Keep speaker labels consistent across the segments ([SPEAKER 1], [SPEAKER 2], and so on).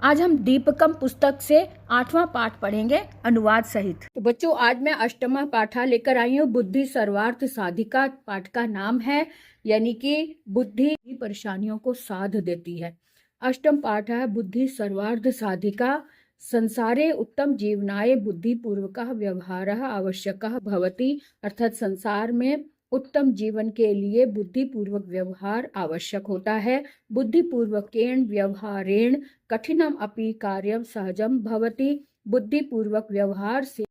[SPEAKER 1] आज हम दीपकम पुस्तक से 8वां पाठ पढ़ेंगे अनुवाद सहित। तो बच्चों, आज मैं अष्टमा पाठा लेकर आई हूँ। बुद्धि सर्वार्थ साधिका पाठ का नाम है, यानी कि बुद्धि परेशानियों को साध देती है। अष्टम पाठ है बुद्धि सर्वार्थ साधिका। संसारे उत्तम जीवनाय बुद्धिपूर्वकः व्यवहारः आवश्यकः भवति। अर्थात संसार में उत्तम जीवन के लिए बुद्धिपूर्वक व्यवहार आवश्यक होता है। बुद्धिपूर्वकेण व्यवहारेण कठिनम अपि कार्यम सहजम भवति। बुद्धिपूर्वक व्यवहार से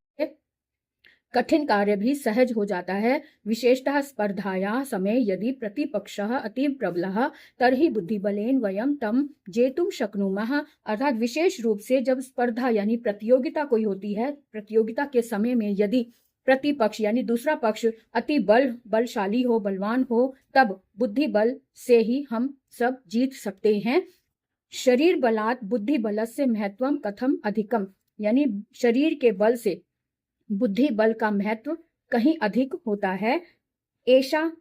[SPEAKER 1] कठिन कार्य भी सहज हो जाता है। विशेषतः स्पर्धाया समय यदि प्रतिपक्षः अतीव प्रबलः तर्हि बुद्धिबलेन वयम तम जेतुम शक्नुमः। अर्थात विशेष रूप से जब स्पर्धा यानी प्रतियोगिता कोई होती है, प्रतियोगिता के समय में यदि प्रतिपक्ष यानी दूसरा पक्ष अति बलशाली हो, बलवान हो, तब बुद्धि बल से ही हम सब जीत सकते हैं। शरीर बलात् बुद्धि बलस्य महत्वम कथम अधिकम, यानी शरीर के बल से बुद्धि बल का महत्व कहीं अधिक होता है। ऐसा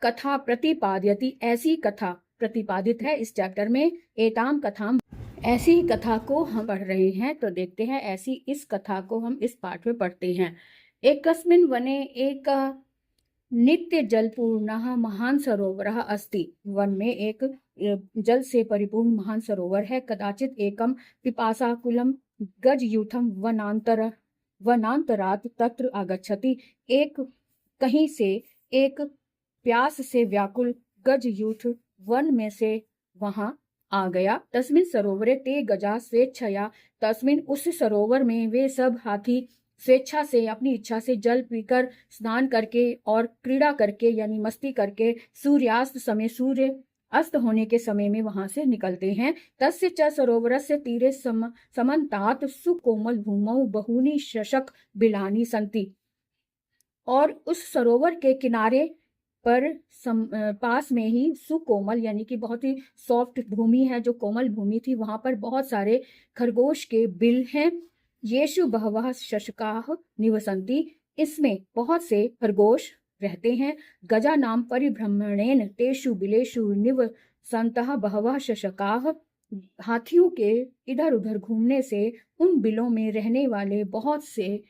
[SPEAKER 1] कथा प्रतिपाद्यति, ऐसी कथा प्रतिपादित है इस चैप्टर में। एताम कथाम, ऐसी कथा को हम पढ़ रहे हैं। तो देखते हैं ऐसी इस कथा को हम इस पाठ में पढ़ते हैं। एकस्मिन् वने एक नित्य जलपूर्णः महान सरोवरः अस्ति। वन में एक जल से परिपूर्ण महान सरोवर है। कदाचित एकम पिपासाकुलम गजयूथम वनांतरात् तत्र आगच्छति। एक कहीं से एक प्यास से व्याकुल गजयूथ वन में से वहां आ गया। तस्मिन् सरोवरे ते गजा स्वेच्छया, तस्मिन् उस सरोवर में वे सब हाथी स्वेच्छा से, अपनी इच्छा से जल पीकर, स्नान करके और क्रीड़ा करके यानी मस्ती करके सूर्यास्त समय, सूर्य अस्त होने के समय में वहां से निकलते हैं। तस्य च सरोवरस्य तीरे समन्तात सुकोमल भूमौ बहूनि शशक बिलानि सन्ति। और उस सरोवर के किनारे पर पास में ही सुकोमल यानी कि बहुत ही सॉफ्ट भूमि है, जो कोमल भूमि थी, वहां पर बहुत सारे खरगोश के बिल हैं। येषु बहवः शशकाः निवसन्ति, इसमें बहुत से खरगोश रहते हैं। गजा नाम परिभ्रमणेन तेषु बिलेषु निवसन्तः बहवः शशकाः, हाथियों के इधर उधर घूमने से उन बिलों में रहने वाले बहुत से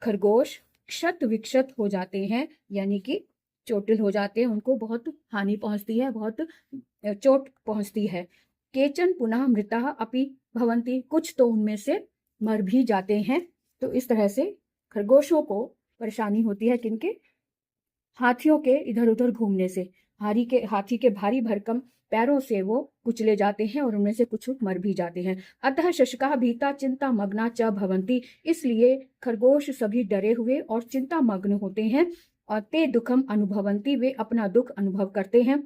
[SPEAKER 1] खरगोश क्षत विक्षत हो जाते हैं, यानी कि चोटिल हो जाते हैं, उनको बहुत हानि पहुंचती है, बहुत चोट पहुंचती है। केचन पुनः मृतः अपि भवन्ति, कुछ तो उनमें से मर भी जाते हैं। तो इस तरह से खरगोशों को परेशानी होती है, किनके? हाथियों के इधर उधर घूमने से। हाथी के भारी भरकम पैरों से वो कुचले जाते हैं और उनमें से कुछ मर भी जाते हैं। अतः शशका भीता चिंता मग्ना च भवन्ति, इसलिए खरगोश सभी डरे हुए और चिंता मग्न होते हैं। और ते दुखम अनुभवन्ति, वे अपना दुख अनुभव करते हैं।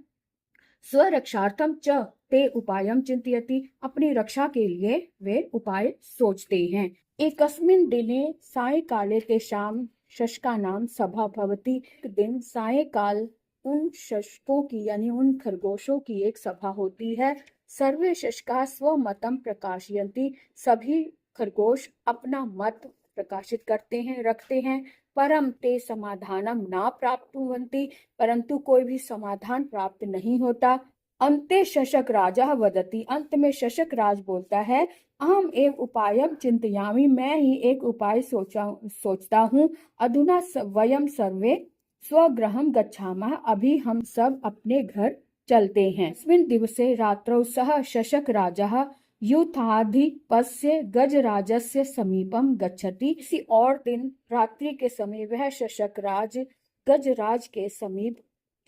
[SPEAKER 1] स्वरक्षार्थम च ते उपायम चिंतयति, अपनी रक्षा के लिए वे उपाय सोचते हैं। एकस्मिन् दिने सायंकाले तेषां शशकानां सभा भवति। एक दिन सायंकाल उन शशकों की यानी उन खरगोशों की एक सभा होती है। सर्वे शशका स्वमतम प्रकाशयन्ति, सभी खरगोश अपना मत प्रकाशित करते हैं, रखते हैं। परम ते समाधानम ना प्राप्नुवन्ति, परंतु कोई भी समाधान प्राप्त नहीं होता। अंते शशक राजा वदति, अंत में शशक राज बोलता है, अहम एव उपायम चिंतयामि, मैं ही एक उपाय सोचता हूँ। अधुना वयम सर्वे स्वगृहं गच्छामः, अभी हम सब अपने घर चलते हैं। अस्मिन् दिवसे रात्रौ सः शशक राजा यूथाधिपस्य गजराजस्य समीपम गच्छति। किसी और दिन रात्रि के समय वह शशक राज गजराज के समीप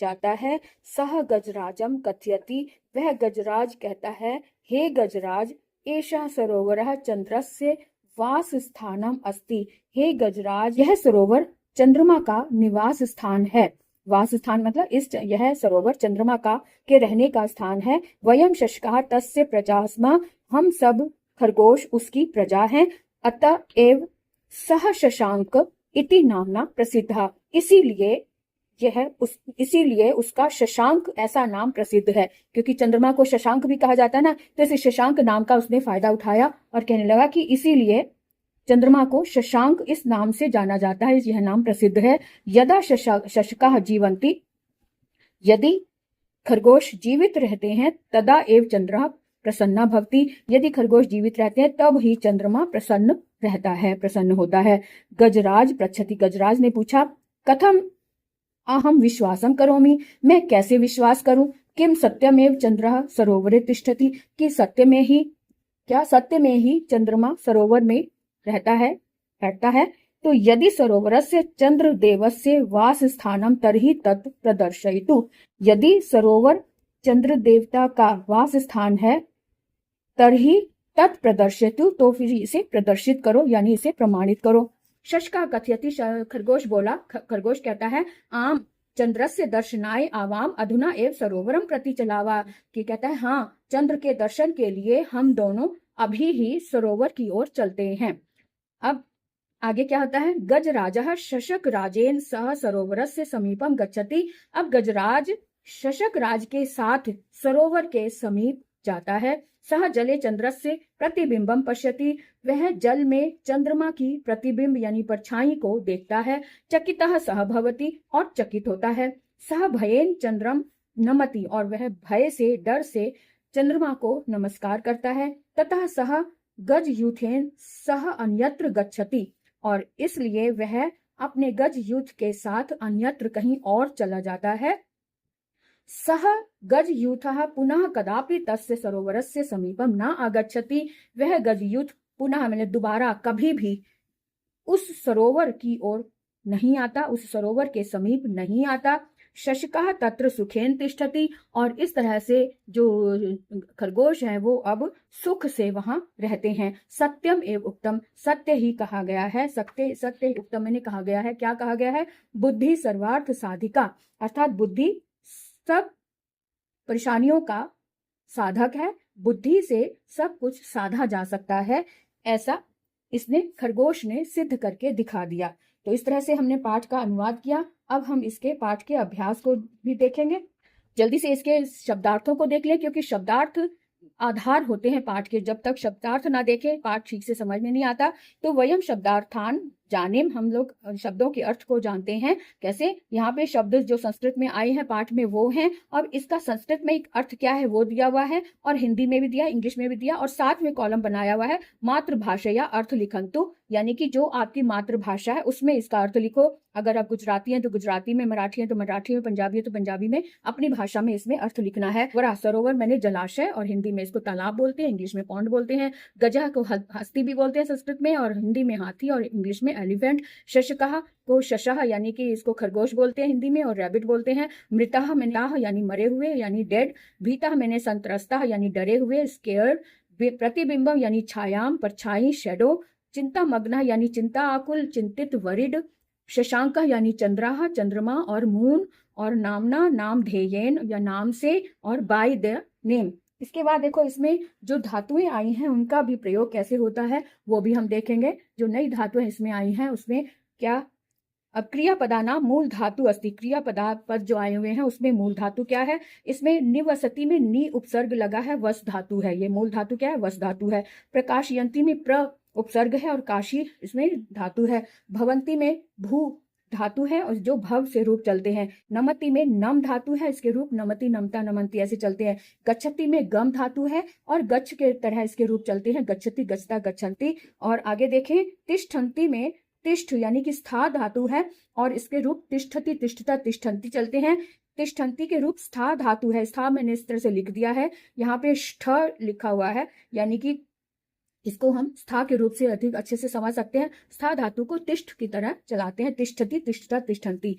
[SPEAKER 1] जाता है। सह गजराजम कथयति, वह गजराज कहता है, हे गजराज, एषः सरोवरः चंद्रस्य वास स्थानम अस्ति। हे गजराज, यह सरोवर चंद्रमा का निवास स्थान है। वास स्थान मतलब यह सरोवर चंद्रमा का के रहने का स्थान है। वयम शशकाः तस्य प्रजा स्मः, हम सब खरगोश उसकी प्रजा हैं। अतः एव सह शशांक इति नामना प्रसिद्ध, इसीलिए उसका शशांक ऐसा नाम प्रसिद्ध है। क्योंकि चंद्रमा को शशांक भी कहा जाता है ना, तो इस शशांक नाम का उसने फायदा उठाया और कहने लगा कि इसीलिए चंद्रमा को शशांक इस नाम से जाना जाता है, यह नाम प्रसिद्ध है। यदा शशकाः जीवन्ति, यदि खरगोश जीवित रहते हैं, तदा एव चंद्रः प्रसन्ना भवति। यदि खरगोश जीवित रहते हैं तब ही चंद्रमा प्रसन्न रहता है, प्रसन्न होता है। गजराज पृच्छति, गजराज ने पूछा, कथम अहम विश्वासम करोमि, मैं कैसे विश्वास करूं? किम सत्यमेव चंद्रः सरोवरे तिष्ठति, कि सत्य में ही, क्या सत्य में ही चंद्रमा सरोवर में रहता है, बैठता है? तो यदि सरोवरस्य चंद्रदेवस्य वास स्थानम तर्हि तत् प्रदर्शयतु, यदि सरोवर चंद्र देवता का वास स्थान है तर्हि तत् प्रदर्शयतु, तो फिर इसे प्रदर्शित करो, यानी इसे प्रमाणित करो। शशका कथयति, खरगोश बोला, खरगोश कहता है, आम चंद्रस्य दर्शनाय आवाम अधुना एव सरोवरम प्रति चलावा, कि कहता है हाँ, चंद्र के दर्शन के लिए हम दोनों अभी ही सरोवर की ओर चलते हैं। अब आगे क्या होता है? गजराजः शशक राजेन सह सरोवरस्य समीपम गच्छति। अब गजराज शशक राज के साथ सरोवर के समीप जाता है। सह जले चंद्रस्य प्रतिबिंबम पश्यति, वह जल में चंद्रमा की प्रतिबिंब यानी परछाई को देखता है। चकितः सह भवति, और चकित होता है। सह भयेन चंद्रम नमति, और वह भय से, डर से चंद्रमा को नमस्कार करता है। ततः सह गज यूथेन सह अन्यत्र गच्छति, और इसलिए वह अपने गज यूथ के साथ अन्यत्र कहीं और चला जाता है। सह गज यूथः पुनः कदापि तस्य सरोवरस्य समीपम न आगच्छति, वह गज यूथ पुनः मैंने दोबारा कभी भी उस सरोवर की ओर नहीं आता, उस सरोवर के समीप नहीं आता। शशकः तत्र सुखेन तिष्ठति, और इस तरह से जो खरगोश है वो अब सुख से वहां रहते हैं। सत्यम एव उक्तम, सत्य ही कहा गया है, सत्य सत्य उक्तम मैंने कहा गया है। क्या कहा गया है? बुद्धि सर्वार्थ साधिका, अर्थात बुद्धि सब परेशानियों का साधक है, बुद्धि से सब कुछ साधा जा सकता है, ऐसा इसने खरगोश ने सिद्ध करके दिखा दिया। तो इस तरह से हमने पाठ का अनुवाद किया। अब हम इसके पाठ के अभ्यास को भी देखेंगे। जल्दी से इसके शब्दार्थों को देख लें, क्योंकि शब्दार्थ आधार होते हैं पाठ के। जब तक शब्दार्थ ना देखें पाठ ठीक से समझ में नहीं आता। तो वयम शब्दार्थान जाने, हम लोग शब्दों के अर्थ को जानते हैं। कैसे? यहाँ पे शब्द जो संस्कृत में आए हैं पाठ में वो हैं, और इसका संस्कृत में एक अर्थ क्या है वो दिया हुआ है, और हिंदी में भी दिया, इंग्लिश में भी दिया, और साथ में कॉलम बनाया हुआ है मातृभाषा या अर्थ लिखंतु, यानी कि जो आपकी मातृभाषा है उसमें इसका अर्थ लिखो। अगर आप गुजराती हैं तो गुजराती में, मराठी है तो मराठी में, पंजाबी है तो पंजाबी में, अपनी भाषा में इसमें अर्थ लिखना है। वरा सरोवर मैंने जलाशय, और हिंदी में इसको तालाब बोलते हैं, इंग्लिश में पॉन्ड बोलते हैं। गजा को हस्ती भी बोलते हैं संस्कृत में, और हिंदी में हाथी, और इंग्लिश में एलिफेंट। शशकः को शशः यानी कि इसको खरगोश बोलते हैं हिंदी में, और रैबिट बोलते हैं। मृतः मैंने यानी मरे हुए, यानी डेड। भीतः मैंने संत्रस्तः यानी डरे हुए, स्केयर्ड। प्रतिबिंबम यानी छायाम, परछाई, शेडो। चिंता मग्न यानी चिंता आकुल, चिंतित, वरिड। शशांक यानी चंद्राह, चंद्रमा, और मून, और नामना नाम ध्येयेन या नाम से, और बाय द नेम। इसके बाद देखो इसमें जो धातुएं आई हैं उनका भी प्रयोग कैसे होता है वो भी हम देखेंगे। जो नई धातुएं इसमें आई हैं उसमें क्या, अब क्रियापदाना मूल धातु अस्ति, क्रियापदा पद जो आए हुए हैं उसमें मूल धातु क्या है? इसमें निवसति में नी उपसर्ग लगा है, वस धातु है। ये मूल धातु क्या है? वस धातु है। प्रकाशयंती में प्र उपसर्ग है, और काशी इसमें धातु है। भवंती में भू धातु है, और जो भव से रूप चलते हैं। नमति में नम धातु है, इसके रूप नमति, नमता, नमंती ऐसे चलते हैं। गच्छति में गम धातु है, और गच्छ के तरह इसके रूप चलते हैं। गच्छति, गच्छता, गच्छन्ति। और आगे देखें तिष्ठन्ति में तिष्ठ यानी कि स्था धातु है, और इसके रूप तिष्ठति, तिष्ठता, तिष्ठन्ति चलते हैं। तिष्ठन्ति के रूप स्था धातु है, स्था मैंने इस तरह से लिख दिया है, यहाँ पे ष्ठ लिखा हुआ है, यानी कि इसको हम स्था के रूप से अधिक अच्छे से समझ सकते हैं। स्था धातु को तिष्ठ की तरह चलाते हैं। तिष्ठति, तिष्ठता, तिष्ठन्ति।